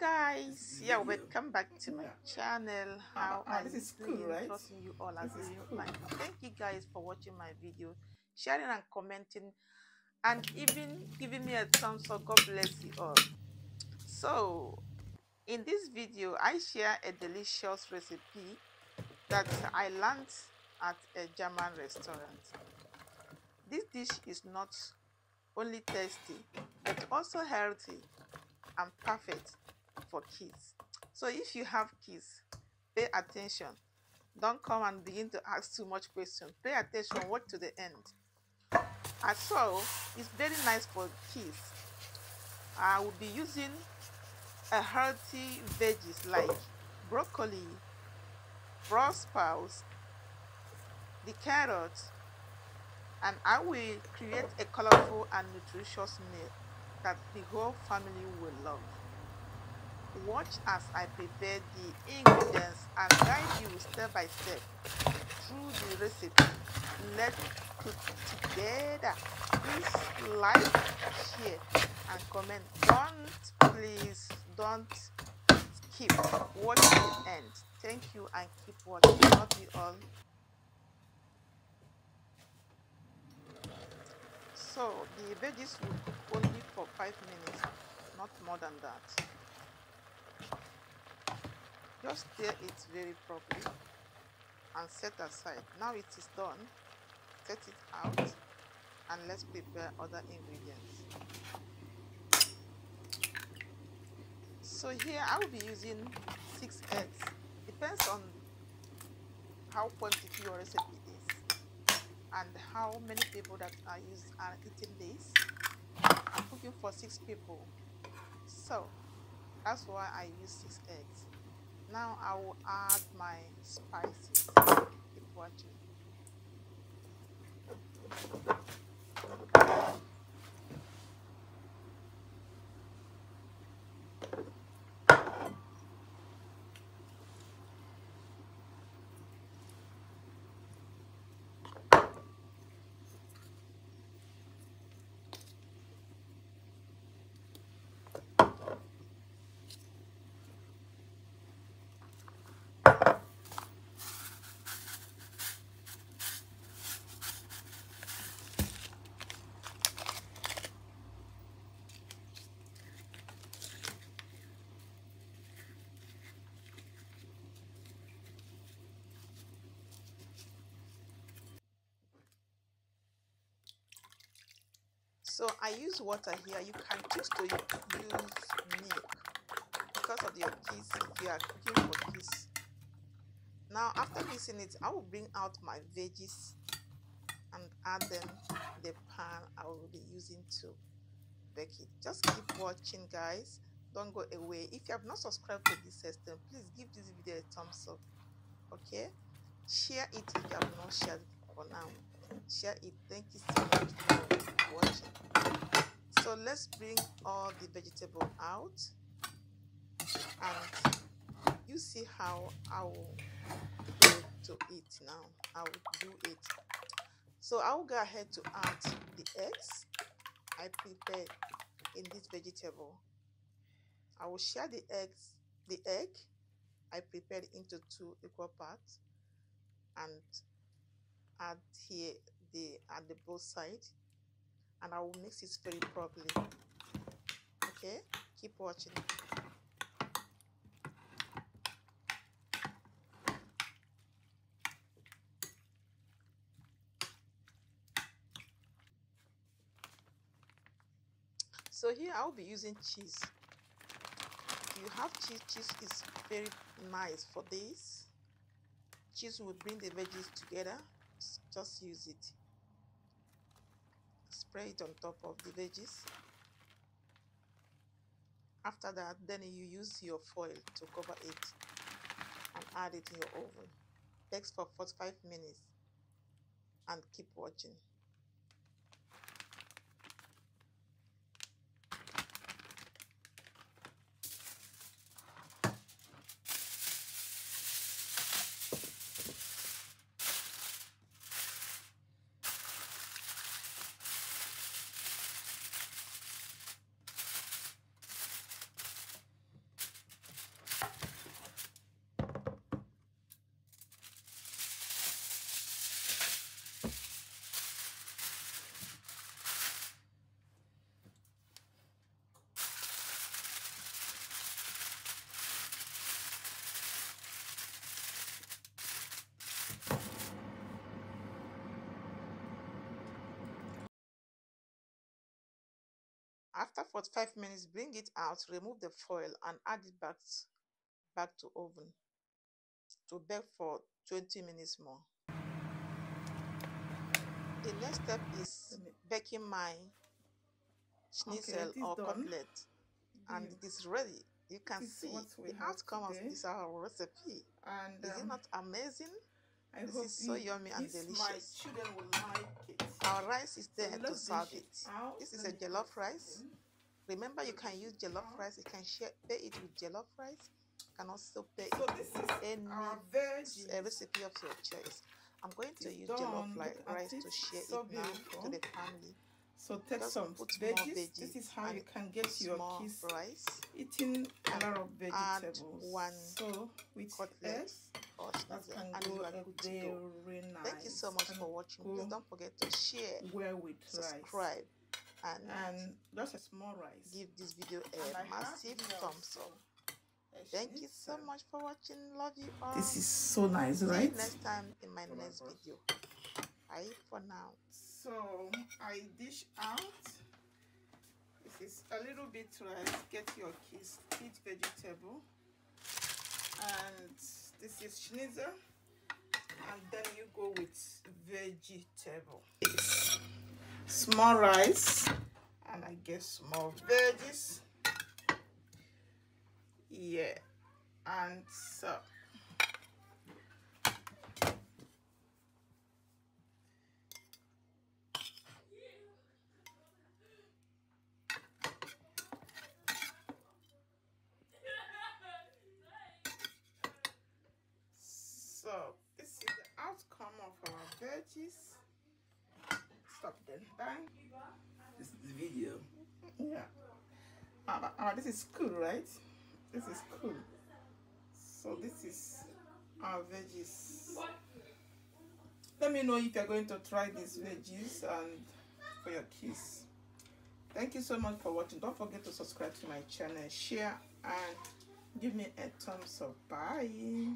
Guys, yeah, welcome back to my channel. How are This you is cool, doing? right? Trusting you all are This is doing cool. fine. Thank you guys for watching my video, sharing and commenting, and even giving me a thumbs up. God bless you all. So in this video I share a delicious recipe that I learned at a German restaurant. This dish is not only tasty but also healthy and perfect for kids. So if you have kids, pay attention. Don't come and begin to ask too much questions. Pay attention, watch to the end. As well, it's very nice for kids. I will be using a healthy veggies like broccoli, Brussels sprouts, the carrots, and I will create a colorful and nutritious meal that the whole family will love. Watch as I prepare the ingredients and guide you step by step through the recipe. Let's cook together. Please like, share, and comment. Don't skip. Watch to the end. Thank you and keep watching. Love you all. So the veggies will cook only for 5 minutes, not more than that. Just stir it very properly and set aside. Now it is done. Set it out and let's prepare other ingredients. So here I will be using 6 eggs. Depends on how quantity your recipe is and how many people that are eating this. I'm cooking for 6 people, so that's why I use 6 eggs. Now I will add my spices. Keep watching. So I use water here. You can choose to use milk because of your kids if you are cooking for kids. Now after mixing it, I will bring out my veggies and add them in the pan I will be using to bake it. Just keep watching, guys. Don't go away. If you have not subscribed to this system, please give this video a thumbs up. Okay, share it if you have not shared it for now. Share it. Thank you so much for watching. So let's bring all the vegetable out and you see how I will go to it now. I will do it. So I will go ahead to add the eggs I prepared in this vegetable. I will share the egg I prepared into 2 equal parts and add here at the both sides, and I will mix it very properly. Okay, keep watching. So here I'll be using cheese. If you have cheese is very nice for this. Cheese will bring the veggies together. Just use it. Spray it on top of the veggies. After that, then you use your foil to cover it and add it in your oven. Bakes for 45 minutes and keep watching. After 45 minutes, bring it out, remove the foil and add it back to oven to bake for 20 minutes more. The next step is baking my schnitzel or cutlet, and it is ready. You can see the outcome of this our recipe. And is it not amazing? This is so yummy and delicious. My children will like it. Our rice is there to serve it. This is a jollof rice. Remember, you can use jollof rice. You can pair it with jollof rice. You can also pair it with any recipe of your choice. I'm going to use jollof rice to share it now to the family. So take some veggies. This is how you can get your kids rice, eating a lot of vegetables. One so with eggs, that can go very nice. Thank you so much for watching. Please don't forget to share, subscribe, and just a small rice. Give this video a massive thumbs up. Thank you so much for watching. Love you all. This is so nice, right? See you next time in my next video. Bye for now. So I dish out. This is a little bit rice. Get your kids eat vegetable. And this is schnitzel. And then you go with vegetable. Small rice. And I get small veggies. Yeah. And so this is the outcome of our veggies. Stop then. Bang. This is the video. Yeah. This is cool, right? This is cool. So this is our veggies. Let me know if you're going to try these veggies and for your kids. Thank you so much for watching. Don't forget to subscribe to my channel, share, and give me a thumbs up. Bye.